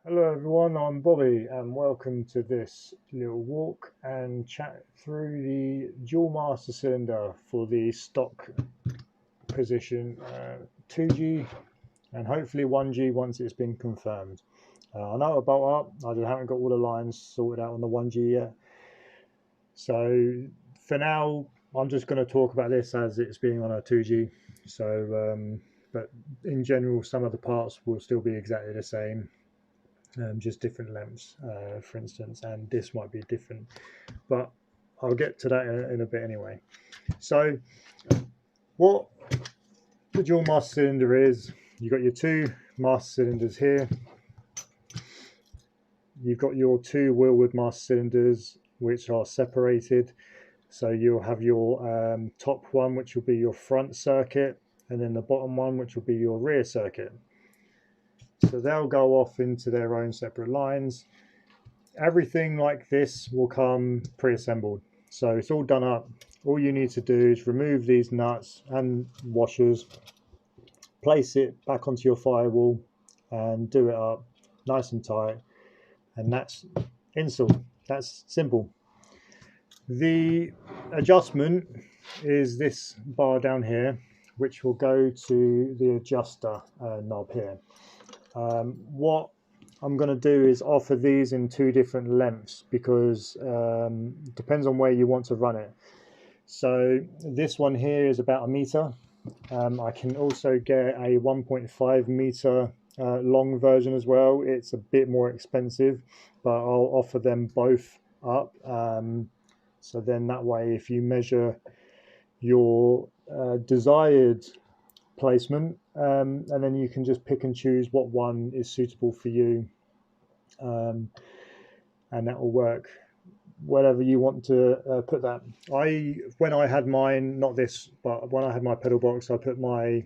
Hello everyone, I'm Bobby and welcome to this little walk and chat through the dual master cylinder for the stock position 2G and hopefully 1G once it's been confirmed. I know about up, I just haven't got all the lines sorted out on the 1G yet. So for now, I'm just going to talk about this as it's being on a 2G. But in general, some of the parts will still be exactly the same. Just different lengths, for instance, and this might be different, but I'll get to that in a bit anyway. So what the dual master cylinder is, you've got your two master cylinders here, you've got your two wheelwood master cylinders which are separated, so you'll have your top one which will be your front circuit, and then the bottom one which will be your rear circuit. So they'll go off into their own separate lines. Everything like this will come pre-assembled, so it's all done up. All you need to do is remove these nuts and washers, place it back onto your firewall and do it up nice and tight, and that's installed. That's simple. The adjustment is this bar down here, which will go to the adjuster knob here. What I'm going to do is offer these in two different lengths because it depends on where you want to run it. So this one here is about 1 meter. I can also get a 1.5 meter long version as well. It's a bit more expensive, but I'll offer them both up. So then that way, if you measure your desired placement, and then you can just pick and choose what one is suitable for you, and that will work whatever you want to put that. When I had mine, not this, but when I had my pedal box, I put my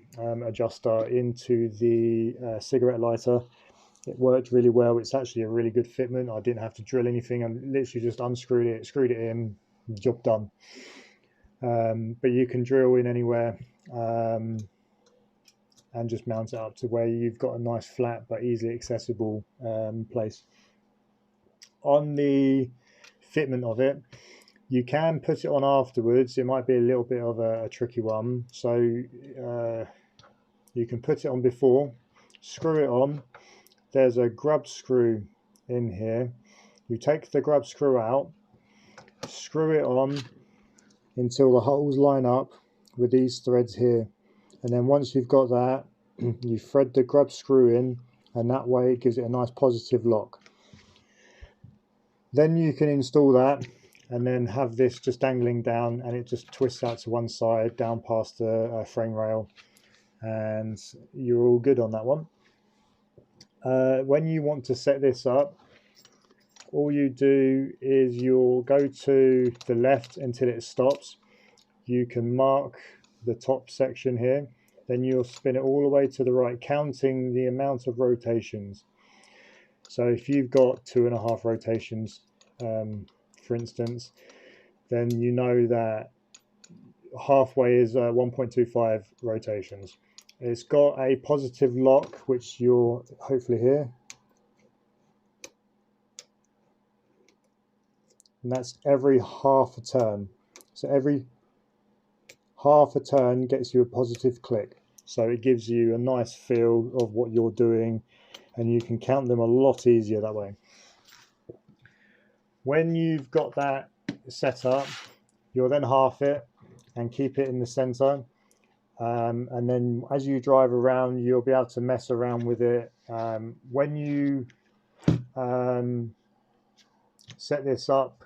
adjuster into the cigarette lighter. It worked really well. It's actually a really good fitment. I didn't have to drill anything. I literally just unscrewed it, screwed it in, job done. But you can drill in anywhere and just mount it up to where you've got a nice flat but easily accessible place. On the fitment of it, you can put it on afterwards. It might be a little bit of a tricky one, so you can put it on before, screw it on. There's a grub screw in here. You take the grub screw out, screw it on until the holes line up with these threads here, and then once you've got that, you thread the grub screw in, and that way it gives it a nice positive lock. Then you can install that and then have this just dangling down, and it just twists out to one side down past the frame rail, and you're all good on that one. When you want to set this up, all you do is you'll go to the left until it stops. You can mark the top section here, then you'll spin it all the way to the right, counting the amount of rotations. So if you've got 2.5 rotations, for instance, then you know that halfway is 1.25 rotations. It's got a positive lock, which you'll hopefully hear, and that's every half a turn. So every half a turn gets you a positive click, so it gives you a nice feel of what you're doing, and you can count them a lot easier that way. When you've got that set up, you'll then half it and keep it in the center, and then as you drive around, you'll be able to mess around with it. When you set this up,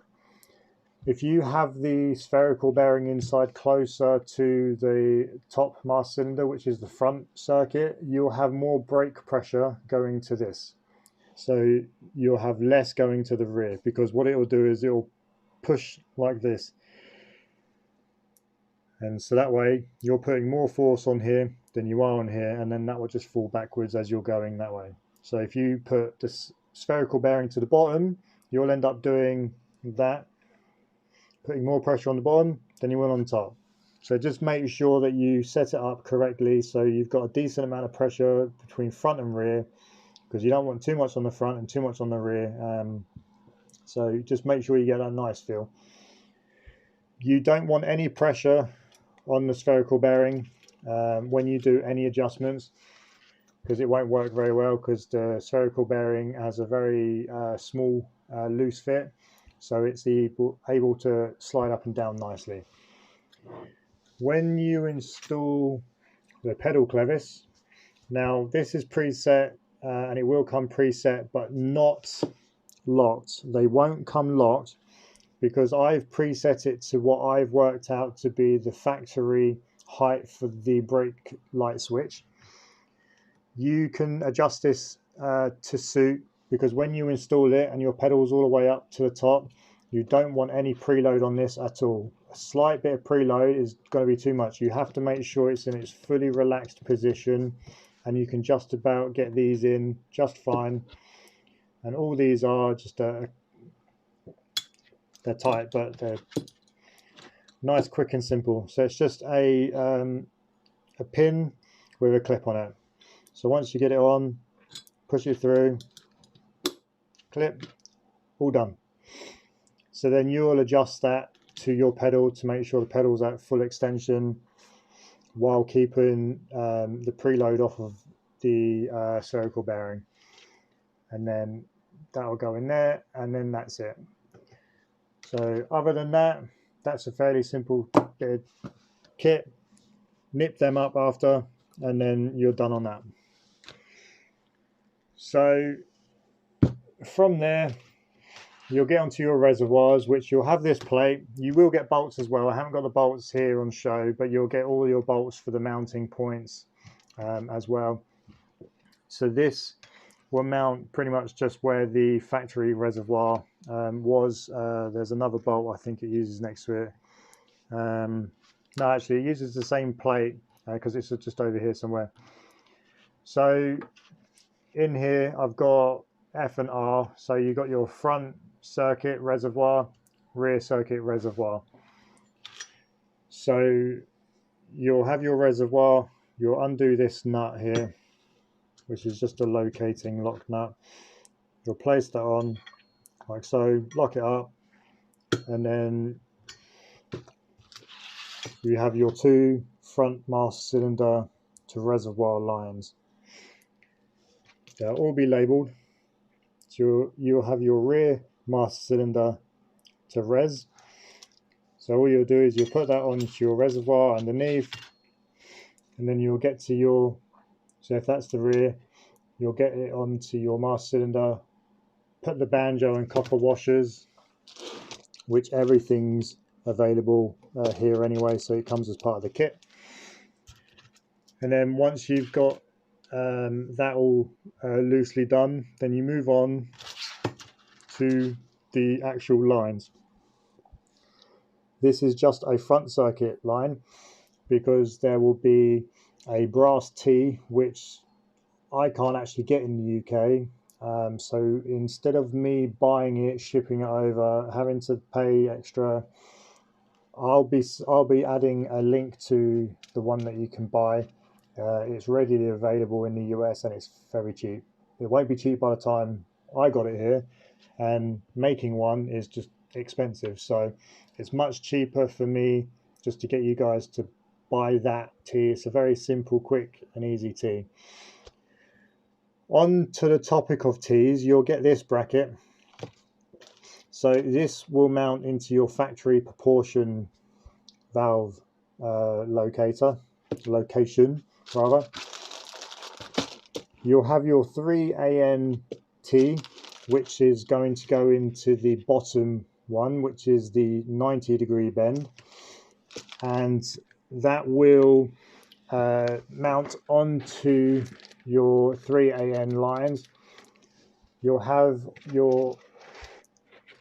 if you have the spherical bearing inside closer to the top master cylinder, which is the front circuit, you'll have more brake pressure going to this. So you'll have less going to the rear, because what it will do is it will push like this. And so that way you're putting more force on here than you are on here, and then that will just fall backwards as you're going that way. So if you put this spherical bearing to the bottom, you'll end up doing that, putting more pressure on the bottom than you will on top. So just make sure that you set it up correctly so you've got a decent amount of pressure between front and rear, because you don't want too much on the front and too much on the rear. So just make sure you get a nice feel. You don't want any pressure on the spherical bearing when you do any adjustments, because it won't work very well, because the spherical bearing has a very small loose fit, so it's able to slide up and down nicely. When you install the pedal clevis, now this is preset and it will come preset but not locked. They won't come locked because I've preset it to what I've worked out to be the factory height for the brake light switch. You can adjust this to suit, because when you install it and your pedals all the way up to the top, you don't want any preload on this at all. A slight bit of preload is going to be too much. You have to make sure it's in its fully relaxed position, and you can just about get these in just fine. And all these are just they're tight, but they're nice, quick and simple. So it's just a pin with a clip on it. So once you get it on, push it through, clip, all done. So then you'll adjust that to your pedal to make sure the pedal's at full extension while keeping the preload off of the spherical bearing. And then that'll go in there, and then that's it. So other than that, that's a fairly simple bit of kit. Nip them up after, and then you're done on that. So from there, you'll get onto your reservoirs, which you'll have this plate. You will get bolts as well. I haven't got the bolts here on show, but you'll get all your bolts for the mounting points as well. So this will mount pretty much just where the factory reservoir was. There's another bolt I think it uses next to it. No, actually it uses the same plate because it's just over here somewhere. So in here I've got F and R. So you've got your front circuit reservoir, rear circuit reservoir. So you'll have your reservoir, you'll undo this nut here, which is just a locating lock nut. You'll place that on like so, lock it up, and then you have your two front master cylinder to reservoir lines. They'll all be labelled. So you'll have your rear master cylinder to res. So all you'll do is you'll put that onto your reservoir underneath, and then you'll get to your, so if that's the rear, you'll get it onto your master cylinder, put the banjo and copper washers, which everything's available here anyway, so it comes as part of the kit. And then once you've got that all loosely done, then you move on to the actual lines. This is just a front circuit line, because there will be a brass T which I can't actually get in the UK. So instead of me buying it, shipping it over, having to pay extra, I'll be adding a link to the one that you can buy. It's readily available in the US and it's very cheap. It won't be cheap by the time I got it here, and making one is just expensive. So it's much cheaper for me just to get you guys to buy that tee. It's a very simple, quick and easy tee. On to the topic of tees, you'll get this bracket. So this will mount into your factory proportion valve location rather. You'll have your 3AN tee, which is going to go into the bottom one, which is the 90-degree bend, and that will mount onto your 3AN lines. You'll have your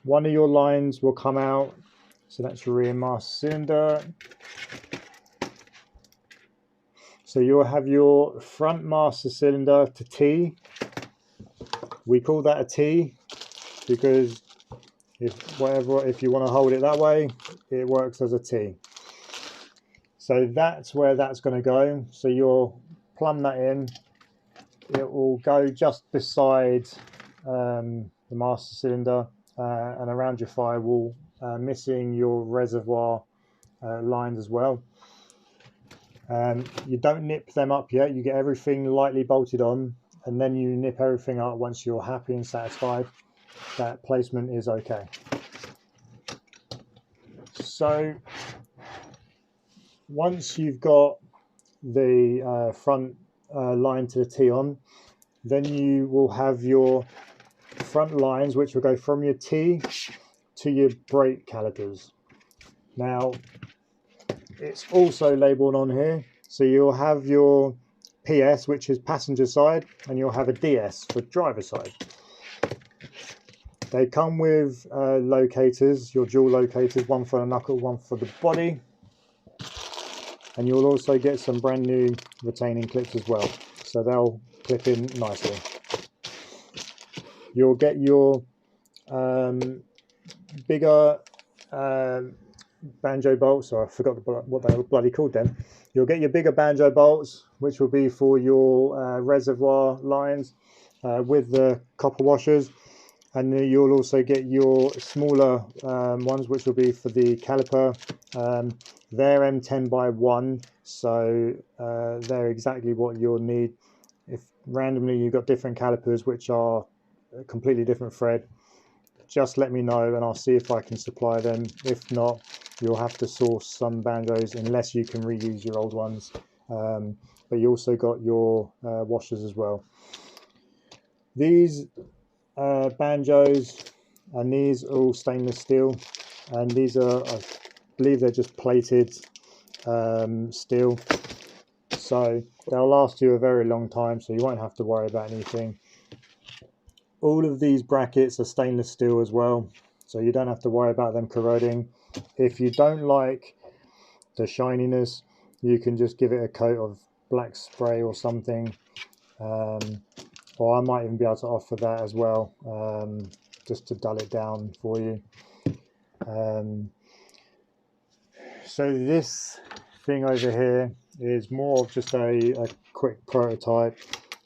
one of your lines will come out, so that's your rear master cylinder. So you'll have your front master cylinder to T. We call that a T because if you want to hold it that way, it works as a T. So that's where that's going to go. So you'll plumb that in, it will go just beside the master cylinder and around your firewall, missing your reservoir lines as well. You don't nip them up yet. You get everything lightly bolted on, and then you nip everything up once you're happy and satisfied that placement is okay. So once you've got the front line to the T on, then you will have your front lines which will go from your T to your brake calipers. Now it's also labelled on here, so you'll have your PS, which is passenger side, and you'll have a DS for driver side. They come with locators, your dual locators, one for the knuckle, one for the body, and you'll also get some brand new retaining clips as well, so they'll clip in nicely. You'll get your bigger banjo bolts, or I forgot what they were bloody called then. You'll get your bigger banjo bolts, which will be for your reservoir lines with the copper washers, and then you'll also get your smaller ones, which will be for the caliper. They're M10 by 1, so they're exactly what you'll need. If randomly you've got different calipers which are a completely different thread, just let me know and I'll see if I can supply them. If not, you'll have to source some banjos unless you can reuse your old ones. But you also got your washers as well. These banjos, and these are all stainless steel, and these are, I believe they're just plated steel, so they'll last you a very long time, so you won't have to worry about anything. All of these brackets are stainless steel as well, so you don't have to worry about them corroding. If you don't like the shininess, you can just give it a coat of black spray or something, or I might even be able to offer that as well, just to dull it down for you. So this thing over here is more of just a quick prototype.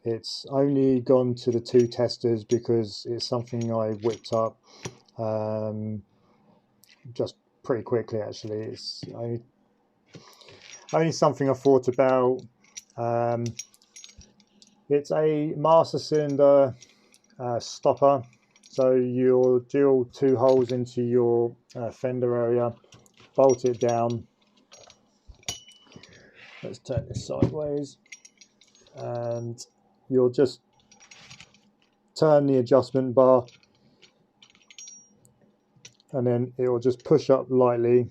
It's only gone to the 2 testers because it's something I whipped up just pretty quickly actually. It's only something I thought about. It's a master cylinder stopper, so you'll drill 2 holes into your fender area, bolt it down. Let's turn this sideways, and you'll just turn the adjustment bar, and then it will just push up lightly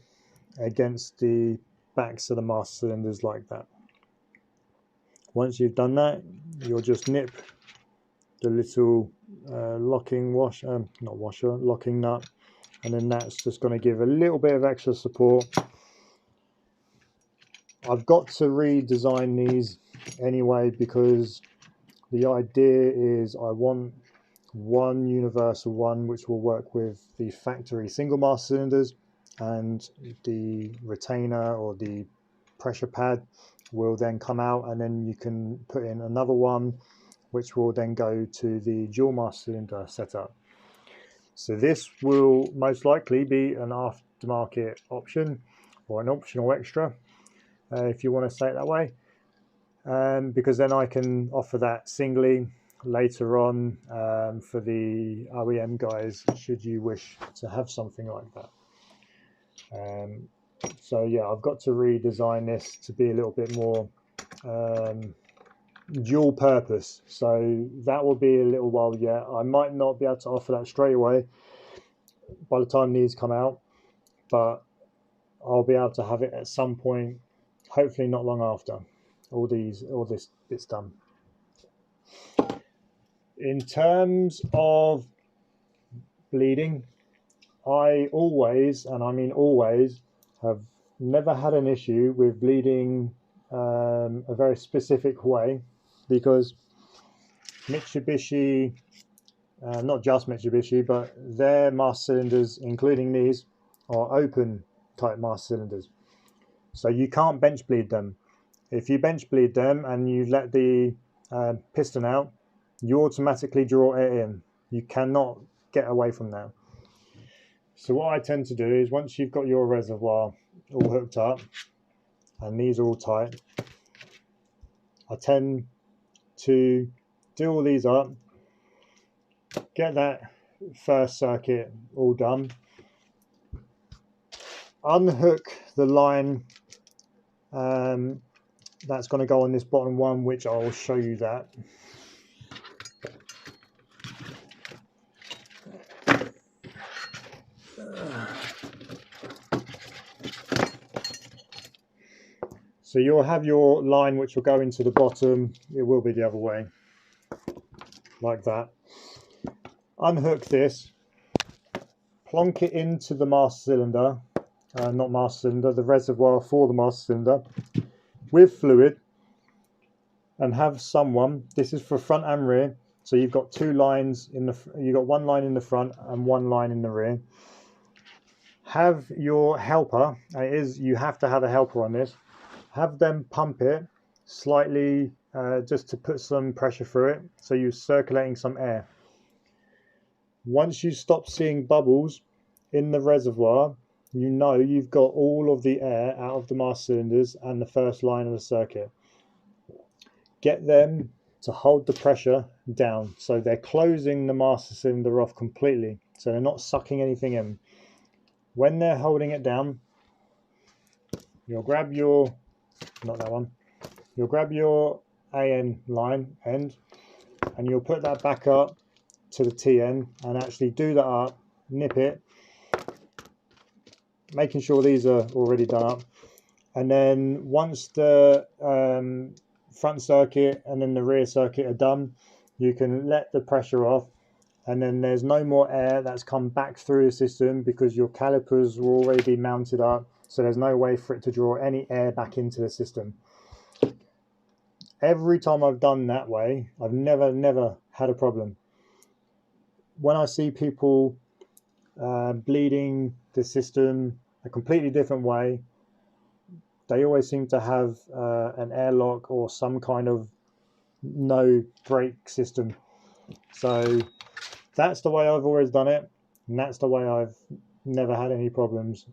against the backs of the master cylinders like that. Once you've done that, you'll just nip the little locking locking nut, and then that's just going to give a little bit of extra support. I've got to redesign these anyway, because the idea is I want one universal one which will work with the factory single master cylinders, and the retainer or the pressure pad will then come out, and then you can put in another one which will then go to the dual master cylinder setup. So this will most likely be an aftermarket option, or an optional extra, if you want to say it that way, because then I can offer that singly later on for the OEM guys, should you wish to have something like that. So yeah, I've got to redesign this to be a little bit more dual purpose, so that will be a little while yet. I might not be able to offer that straight away by the time these come out, but I'll be able to have it at some point, hopefully not long after all this bit's done. In terms of bleeding, I always, and I mean always, have never had an issue with bleeding a very specific way, because Mitsubishi, not just Mitsubishi, but their master cylinders, including these, are open type master cylinders, so you can't bench bleed them. If you bench bleed them and you let the piston out, you automatically draw air in. You cannot get away from that. So what I tend to do is, once you've got your reservoir all hooked up and these are all tight, I tend to do all these up, get that first circuit all done, unhook the line that's going to go on this bottom one, which I will show you that. So you'll have your line which will go into the bottom. It will be the other way, like that. Unhook this, plonk it into the master cylinder, not master cylinder, the reservoir for the master cylinder, with fluid, and have someone, this is for front and rear, so you've got two lines in the, you've got one line in the front and one line in the rear. Have your helper, and it is, you have to have a helper on this, have them pump it slightly, just to put some pressure through it, so you're circulating some air. Once you stop seeing bubbles in the reservoir, you know you've got all of the air out of the master cylinders and the first line of the circuit. Get them to hold the pressure down, so they're closing the master cylinder off completely, so they're not sucking anything in. When they're holding it down, you'll grab your, not that one, you'll grab your AN line end and you'll put that back up to the TN and actually do that up, nip it, making sure these are already done up. And then once the front circuit and then the rear circuit are done, you can let the pressure off, and then there's no more air that's come back through the system because your calipers will already be mounted up, so there's no way for it to draw any air back into the system. Every time I've done that way, I've never had a problem. When I see people bleeding the system a completely different way, they always seem to have an airlock or some kind of no brake system. So that's the way I've always done it, and that's the way I've never had any problems.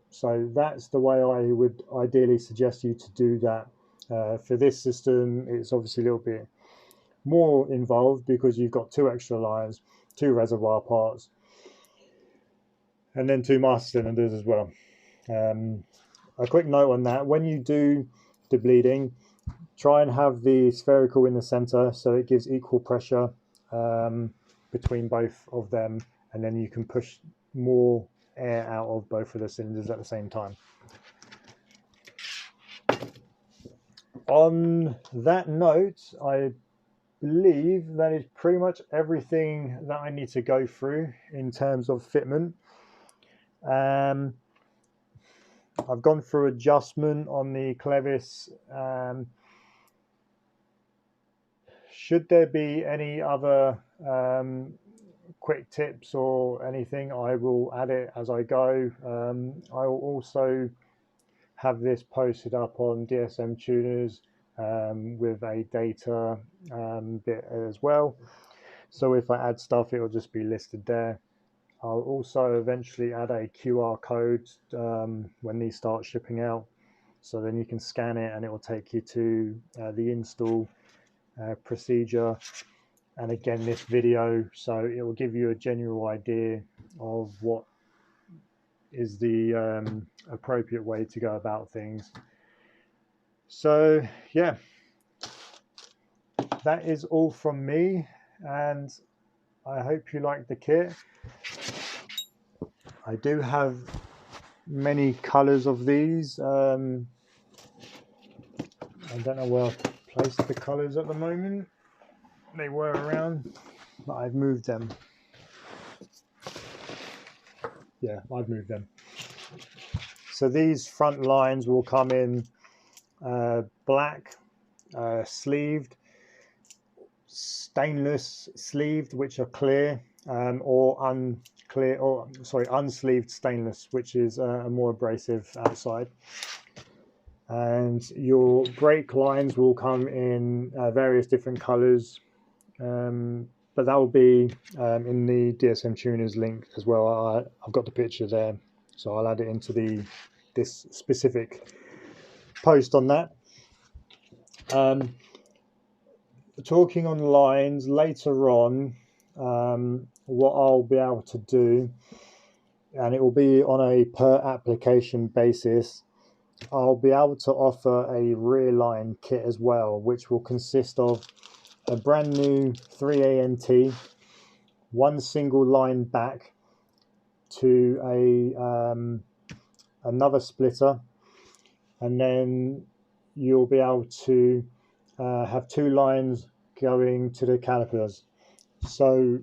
So that's the way I would ideally suggest you to do that. For this system, it's obviously a little bit more involved because you've got two extra lines, two reservoir parts, and then two master cylinders as well. A quick note on that: when you do the bleeding, try and have the spherical in the center so it gives equal pressure between both of them, and then you can push more air out of both of the cylinders at the same time. On that note, I believe that is pretty much everything that I need to go through in terms of fitment. I've gone through adjustment on the clevis. Should there be any other quick tips or anything, I will add it as I go. I will also have this posted up on DSM Tuners with a data bit as well. So if I add stuff, it will just be listed there. I'll also eventually add a QR code when these start shipping out, so then you can scan it and it will take you to the install procedure, and again this video, so it will give you a general idea of what is the appropriate way to go about things. So yeah, that is all from me, and I hope you like the kit. I do have many colors of these. I don't know where I've placed the colors at the moment. They were around, but I've moved them. Yeah, I've moved them. So these front lines will come in black, sleeved, stainless sleeved, which are clear, or unsleeved stainless, which is a more abrasive outside. And your brake lines will come in various different colors, but that will be in the DSM tuners link as well. I've got the picture there, so I'll add it into this specific post on that. Talking on lines later on, what I'll be able to do, and it will be on a per application basis, I'll be able to offer a rear line kit as well, which will consist of a brand new 3ANT, one single line back to another splitter, and then you'll be able to have two lines going to the calipers. So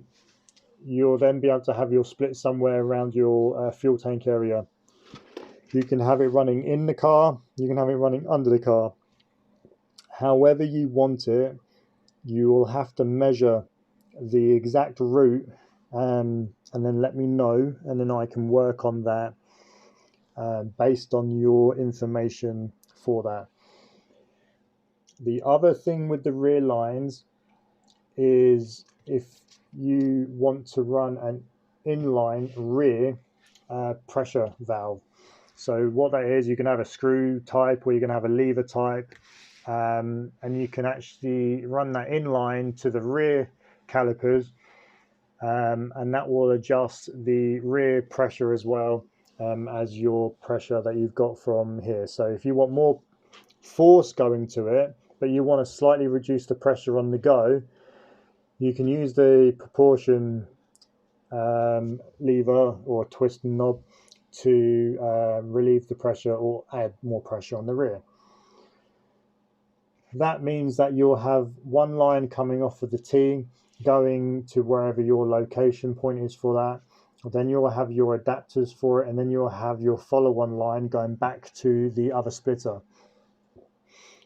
you'll then be able to have your split somewhere around your fuel tank area. You can have it running in the car, you can have it running under the car. However you want it, you will have to measure the exact route and then let me know, and then I can work on that based on your information for that. The other thing with the rear lines is if you want to run an inline rear pressure valve. So what that is, you can have a screw type or you can have a lever type, and you can actually run that inline to the rear calipers, and that will adjust the rear pressure as well as your pressure that you've got from here. So if you want more force going to it, but you want to slightly reduce the pressure on the go, you can use the proportion lever or twist knob to relieve the pressure or add more pressure on the rear. That means that you'll have one line coming off of the T going to wherever your location point is for that. Then you'll have your adapters for it, and then you'll have your follow-on line going back to the other splitter.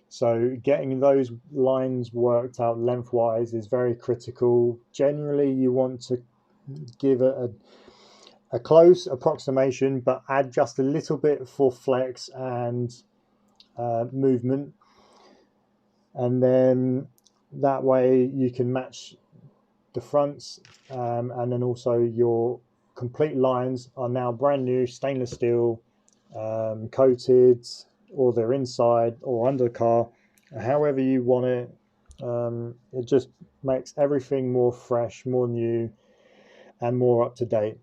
So getting those lines worked out lengthwise is very critical. Generally, you want to give it a close approximation, but add just a little bit for flex and movement. And then that way you can match the fronts, and then also your complete lines are now brand new stainless steel, coated, or they're inside or under the car, however you want it. It just makes everything more fresh, more new, and more up to date.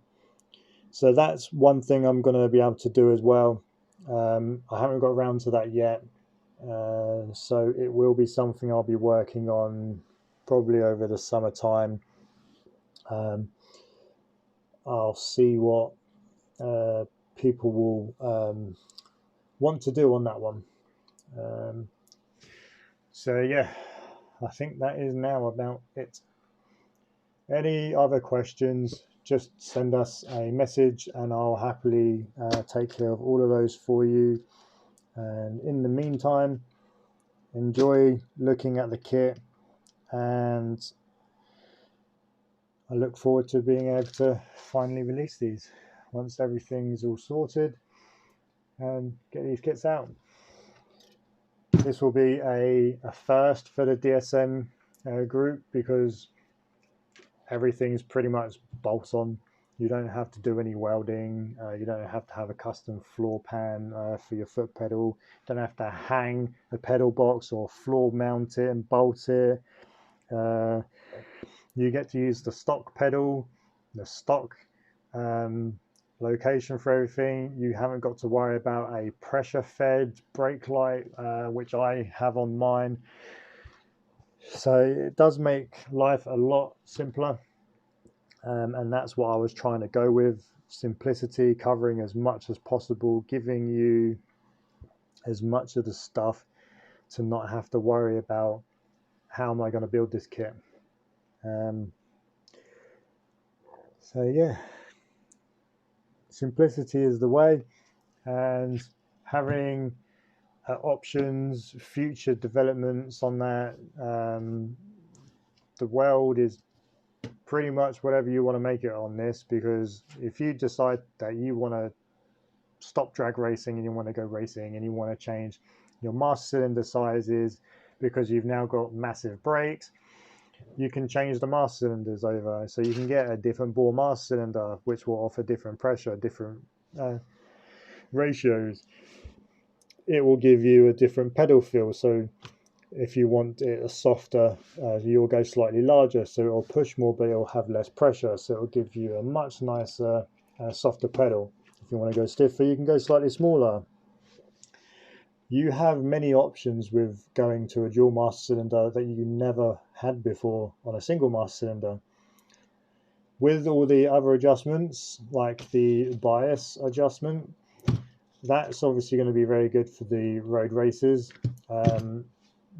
So that's one thing I'm going to be able to do as well. I haven't got around to that yet, so it will be something I'll be working on probably over the summertime. I'll see what people will want to do on that one. So yeah, I think that is now about it. Any other questions, just send us a message and I'll happily take care of all of those for you. And in the meantime, enjoy looking at the kit, and I look forward to being able to finally release these once everything's all sorted and get these kits out. This will be a first for the DSM group, because everything's pretty much bolt on. You don't have to do any welding. You don't have to have a custom floor pan for your foot pedal. You don't have to hang a pedal box or floor mount it and bolt it. You get to use the stock pedal, the stock location for everything. You haven't got to worry about a pressure fed brake light, which I have on mine. So it does make life a lot simpler. And that's what I was trying to go with. Simplicity, covering as much as possible, giving you as much of the stuff to not have to worry about how am I going to build this kit. So yeah, simplicity is the way, and having options, future developments on that. The world is pretty much whatever you want to make it on this, because if you decide that you want to stop drag racing and you want to go racing and you want to change, your master cylinder sizes, because you've now got massive brakes, you can change the master cylinders over. So you can get a different bore master cylinder, which will offer different pressure, different ratios. It will give you a different pedal feel. So if you want it a softer, you'll go slightly larger, so it'll push more, but it'll have less pressure. So it'll give you a much nicer, softer pedal. If you want to go stiffer, you can go slightly smaller. You have many options with going to a dual master cylinder that you never had before on a single master cylinder. With all the other adjustments, like the bias adjustment, that's obviously going to be very good for the road races.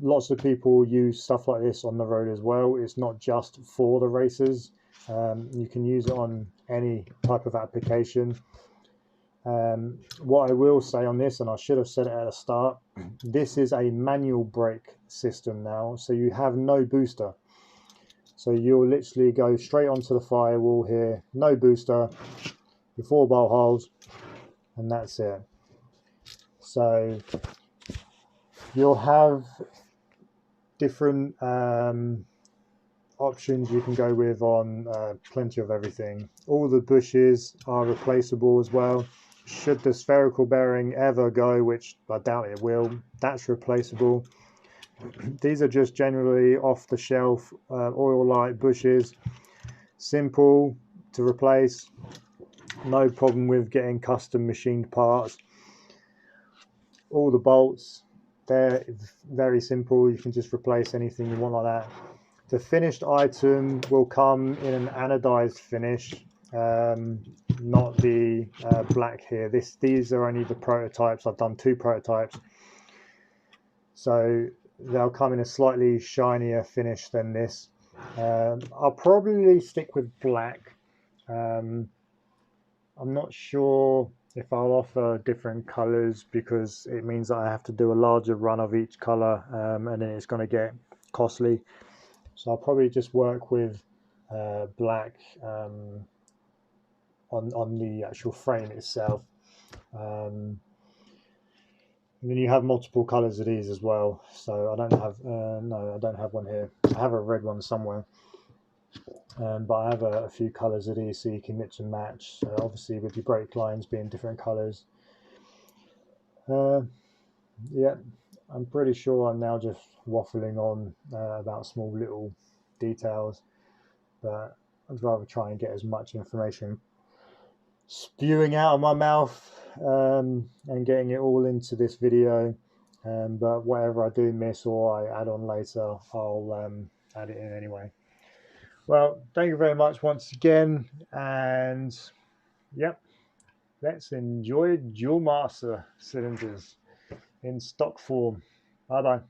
Lots of people use stuff like this on the road as well. It's not just for the racers. You can use it on any type of application. What I will say on this, and I should have said it at the start, this is a manual brake system now, so you have no booster. So you'll literally go straight onto the firewall here, no booster, your 4 bolt holes, and that's it. So you'll have different options you can go with on plenty of everything. All the bushes are replaceable as well. Should the spherical bearing ever go, which I doubt it will, that's replaceable. These are just generally off-the-shelf oil light bushes, simple to replace, no problem with getting custom machined parts. All the bolts, they're very simple, you can just replace anything you want like that. The finished item will come in an anodized finish, not the black here. These are only the prototypes. I've done 2 prototypes, so they'll come in a slightly shinier finish than this. I'll probably stick with black. I'm not sure if I'll offer different colors, because it means that I have to do a larger run of each color, and then it's going to get costly. So I'll probably just work with black on the actual frame itself. And then you have multiple colors of these as well. So I don't have, no, I don't have one here. I have a red one somewhere. But I have a few colors of these, so you can mix and match. So obviously with your brake lines being different colors. Yeah, I'm pretty sure I'm now just waffling on about small little details, but I'd rather try and get as much information spewing out of my mouth and getting it all into this video. But whatever I do miss or I add on later, I'll add it in anyway. Well, thank you very much once again, and yep, let's enjoy dual master cylinders in stock form. Bye bye.